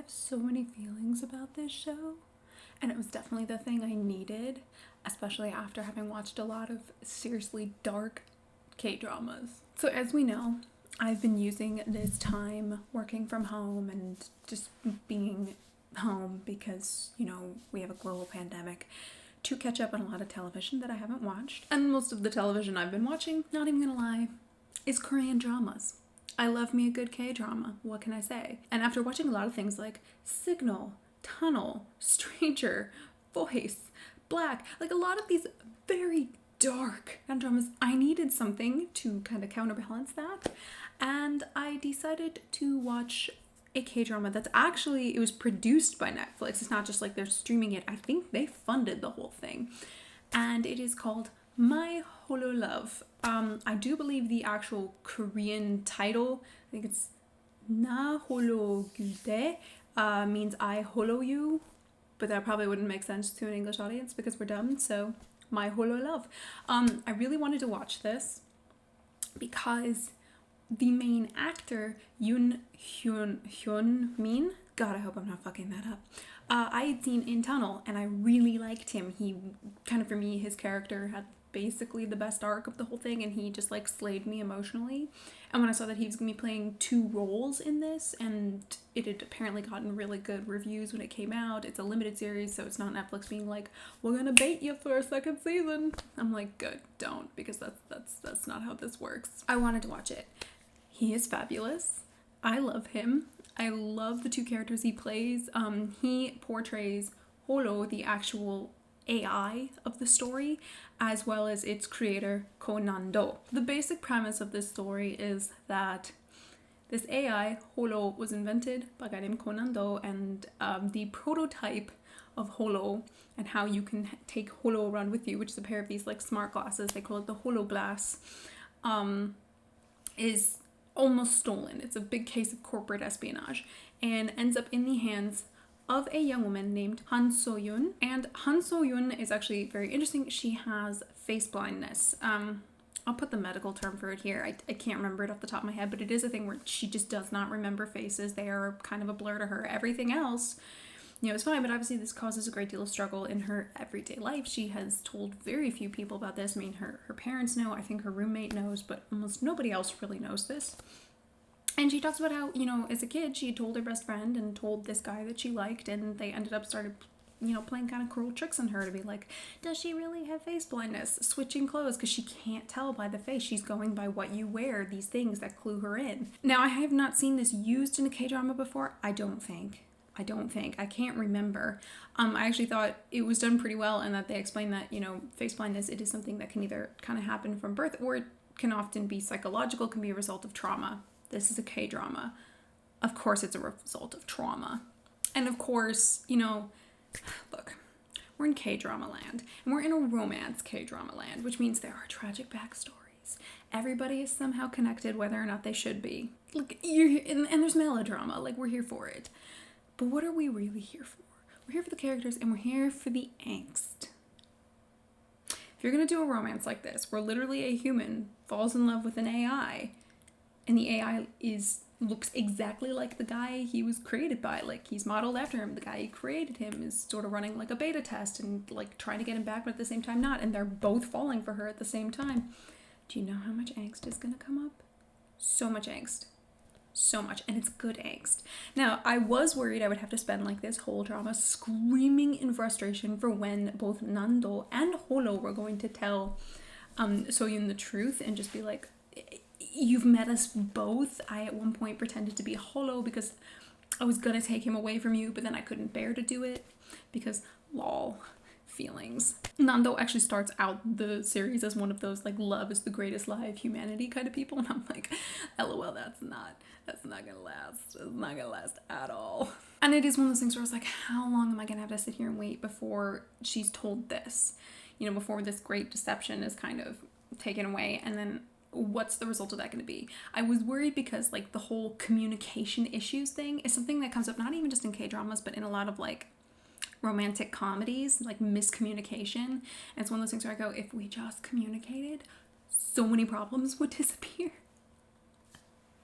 have so many feelings about this show, and it was definitely the thing I needed, especially after having watched a lot of seriously dark K-dramas. So as we know, I've been using this time working from home and just being home because, we have a global pandemic to catch up on a lot of television that I haven't watched. And most of the television I've been watching, not even gonna lie, is Korean dramas. I love me a good K-drama, what can I say? And after watching a lot of things like Signal, Tunnel, Stranger, Voice, Black, like a lot of these very dark dramas, I needed something to kind of counterbalance that. And I decided to watch a K-drama that's actually, it was produced by Netflix. It's not just like they're streaming it. I think they funded the whole thing. And it is called My Holo Love. I do believe the actual Korean title, I think it's Na Holo Gude, means I holo you, but that probably wouldn't make sense to an English audience because we're dumb, so My Holo Love. I really wanted to watch this because the main actor, Yoon Hyun Min, God, I hope I'm not fucking that up. I had seen in Tunnel, and I really liked him. He kind of, for me, his character had basically the best arc of the whole thing, and he just like slayed me emotionally. And when I saw that he was gonna be playing 2 roles in this, and it had apparently gotten really good reviews when it came out. It's a limited series, so it's not Netflix being like, we're gonna bait you for a 2nd season. I'm like, good, don't, because that's not how this works. I wanted to watch it. He is fabulous. I love him. I love the 2 characters he plays. He portrays Holo, the actual AI of the story, as well as its creator, Ko Nan-do. The basic premise of this story is that this AI, Holo, was invented by a guy named Ko Nan-do, and the prototype of Holo and how you can take Holo around with you, which is a pair of these like smart glasses, they call it the Holo glass, is almost stolen. It's a big case of corporate espionage and ends up in the hands of a young woman named Han So-yoon. And Han So-yoon is actually very interesting. She has face blindness. I'll put the medical term for it here. I can't remember it off the top of my head, but it is a thing where she just does not remember faces. They are kind of a blur to her. Everything else, is fine, but obviously this causes a great deal of struggle in her everyday life. She has told very few people about this. I mean, her parents know, I think her roommate knows, but almost nobody else really knows this. And she talks about how, as a kid, she told her best friend and told this guy that she liked, and they ended up started, playing kind of cruel tricks on her to be like, does she really have face blindness? Switching clothes, because she can't tell by the face. She's going by what you wear, these things that clue her in. Now, I have not seen this used in a K-drama before. I don't think. I can't remember. I actually thought it was done pretty well, and that they explained that, face blindness, it is something that can either kind of happen from birth, or it can often be psychological, can be a result of trauma. This is a K-drama. Of course it's a result of trauma. And of course, look, we're in K-drama land, and we're in a romance K-drama land, which means there are tragic backstories. Everybody is somehow connected, whether or not they should be. Look, and there's melodrama, like we're here for it. But what are we really here for? We're here for the characters, and we're here for the angst. If you're gonna do a romance like this, where literally a human falls in love with an AI, and the AI looks exactly like the guy he was created by, like he's modeled after him, the guy who created him is sort of running like a beta test and like trying to get him back, but at the same time not, and they're both falling for her at the same time. Do you know how much angst is gonna come up? So much angst. So much, and it's good angst. Now, I was worried I would have to spend like this whole drama screaming in frustration for when both Nando and Holo were going to tell So-yoon the truth and just be like, you've met us both. I at one point pretended to be Holo because I was gonna take him away from you, but then I couldn't bear to do it because lol, feelings. Nando actually starts out the series as one of those like love is the greatest lie of humanity kind of people, and I'm like, lol, that's not gonna last. It's not gonna last at all. And it is one of those things where I was like, how long am I gonna have to sit here and wait before she's told this? Before this great deception is kind of taken away, and then what's the result of that going to be? I was worried because like the whole communication issues thing is something that comes up not even just in K-dramas, but in a lot of like romantic comedies, like miscommunication. And it's one of those things where I go, if we just communicated, so many problems would disappear.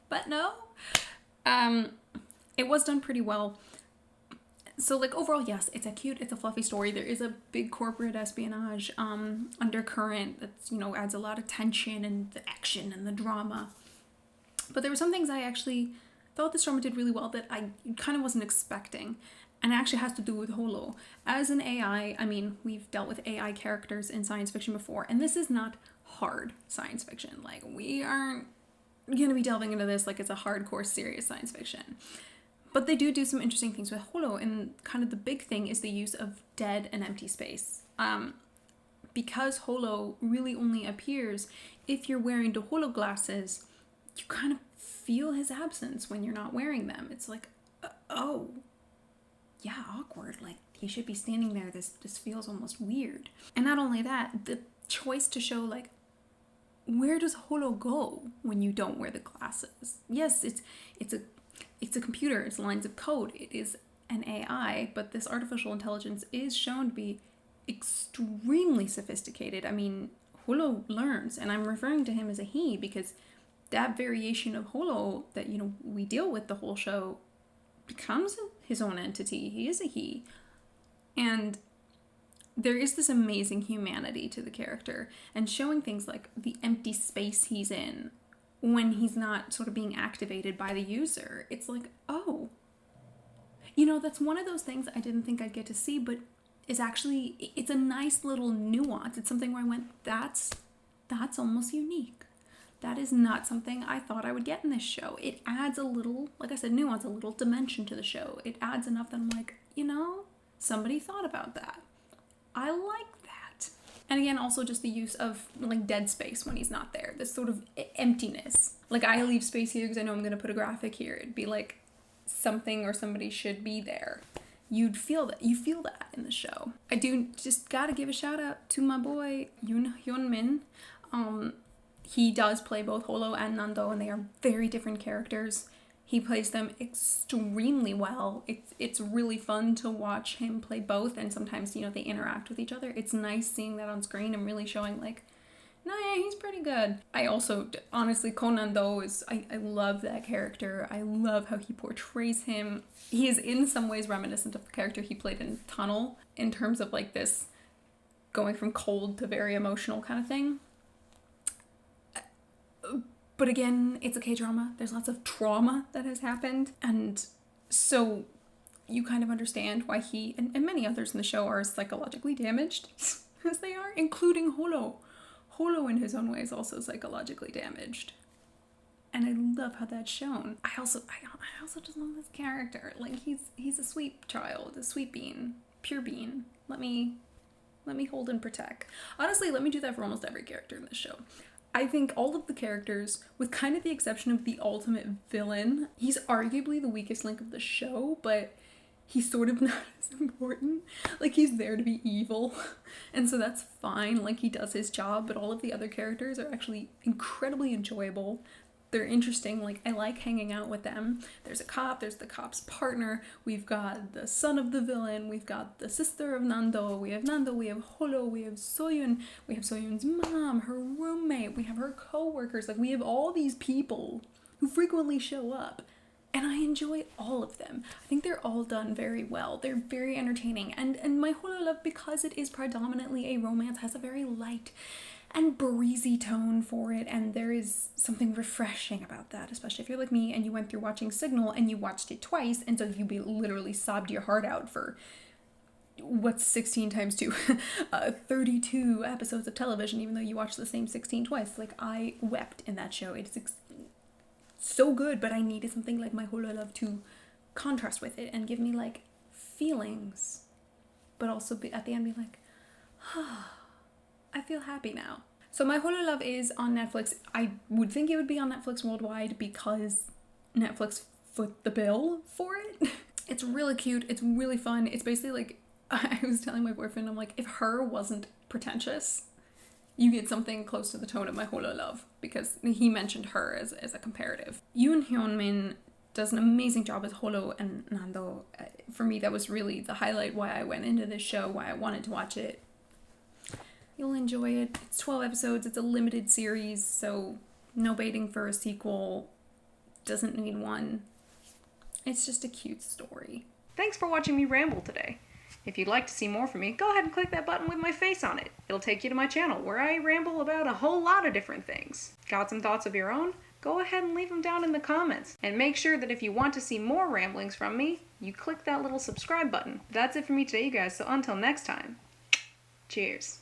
But no, it was done pretty well. So like overall, yes, it's a fluffy story. There is a big corporate espionage undercurrent that's, adds a lot of tension and the action and the drama. But there were some things I actually thought this drama did really well that I kind of wasn't expecting. And it actually has to do with Holo. As an AI, I mean, we've dealt with AI characters in science fiction before, and this is not hard science fiction. Like, we aren't going to be delving into this like it's a hardcore serious science fiction. But they do some interesting things with Holo, and kind of the big thing is the use of dead and empty space. Because Holo really only appears if you're wearing the Holo glasses, you kind of feel his absence when you're not wearing them. It's like, oh, yeah, awkward. Like, he should be standing there. This feels almost weird. And not only that, the choice to show, like, where does Holo go when you don't wear the glasses? Yes, it's a computer. It's lines of code. It is an AI, but this artificial intelligence is shown to be extremely sophisticated. I mean, Holo learns, and I'm referring to him as a he because that variation of Holo that, we deal with the whole show becomes his own entity. He is a he. And there is this amazing humanity to the character, and showing things like the empty space he's in when he's not sort of being activated by the user. It's like, oh, that's one of those things I didn't think I'd get to see, but it's a nice little nuance. It's something where I went, that's almost unique. That is not something I thought I would get in this show. It adds a little, like I said, nuance, a little dimension to the show. It adds enough that I'm like, somebody thought about that. I like that. And again, also just the use of like dead space when he's not there. This sort of emptiness. Like, I leave space here because I know I'm going to put a graphic here. It'd be like something or somebody should be there. You'd feel that. You feel that in the show. I do just gotta give a shout out to my boy Yoon Hyun Min. He does play both Holo and Nando, and they are very different characters. He plays them extremely well. It's really fun to watch him play both, and sometimes, they interact with each other. It's nice seeing that on screen and really showing, like, no, yeah, he's pretty good. I also, honestly, Nando I love that character. I love how he portrays him. He is in some ways reminiscent of the character he played in Tunnel, in terms of, like, this going from cold to very emotional kind of thing. But again, it's a K-drama. There's lots of trauma that has happened. And so you kind of understand why he and many others in the show are psychologically damaged as they are, including Holo. Holo in his own way is also psychologically damaged. And I love how that's shown. I also just love this character. Like, he's a sweet child, a sweet bean, pure bean. Let me hold and protect. Honestly, let me do that for almost every character in this show. I think all of the characters, with kind of the exception of the ultimate villain, he's arguably the weakest link of the show, but he's sort of not as important. Like, he's there to be evil, and so that's fine. Like, he does his job, but all of the other characters are actually incredibly enjoyable. They're interesting. Like, I like hanging out with them. There's a cop, there's the cop's partner, we've got the son of the villain, we've got the sister of Nando, we have Holo, we have Soyun, we have Soyun's mom, her roommate, we have her co-workers. Like, we have all these people who frequently show up, and I enjoy all of them. I think they're all done very well. They're very entertaining, and my Holo love, because it is predominantly a romance, has a very light and breezy tone for it, and there is something refreshing about that, especially if you're like me and you went through watching Signal and you watched it twice, and so you literally sobbed your heart out for what's 16 times 2 32 episodes of television, even though you watched the same 16 twice. Like, I wept in that show. It's so good, but I needed something like my Holo love to contrast with it and give me like feelings, but also at the end be like, I feel happy now. So my Holo love is on Netflix. I would think it would be on Netflix worldwide because Netflix foot the bill for it. It's really cute. It's really fun. It's basically like, I was telling my boyfriend, I'm like, if Her wasn't pretentious, you get something close to the tone of my Holo love, because he mentioned Her as a comparative. Yoon Hyun Min does an amazing job as Holo and Nando. For me, that was really the highlight why I went into this show, why I wanted to watch it. You'll enjoy it. It's 12 episodes. It's a limited series, so no waiting for a sequel. Doesn't need one. It's just a cute story. Thanks for watching me ramble today. If you'd like to see more from me, go ahead and click that button with my face on it. It'll take you to my channel where I ramble about a whole lot of different things. Got some thoughts of your own? Go ahead and leave them down in the comments. And make sure that if you want to see more ramblings from me, you click that little subscribe button. That's it for me today, you guys, so until next time, cheers.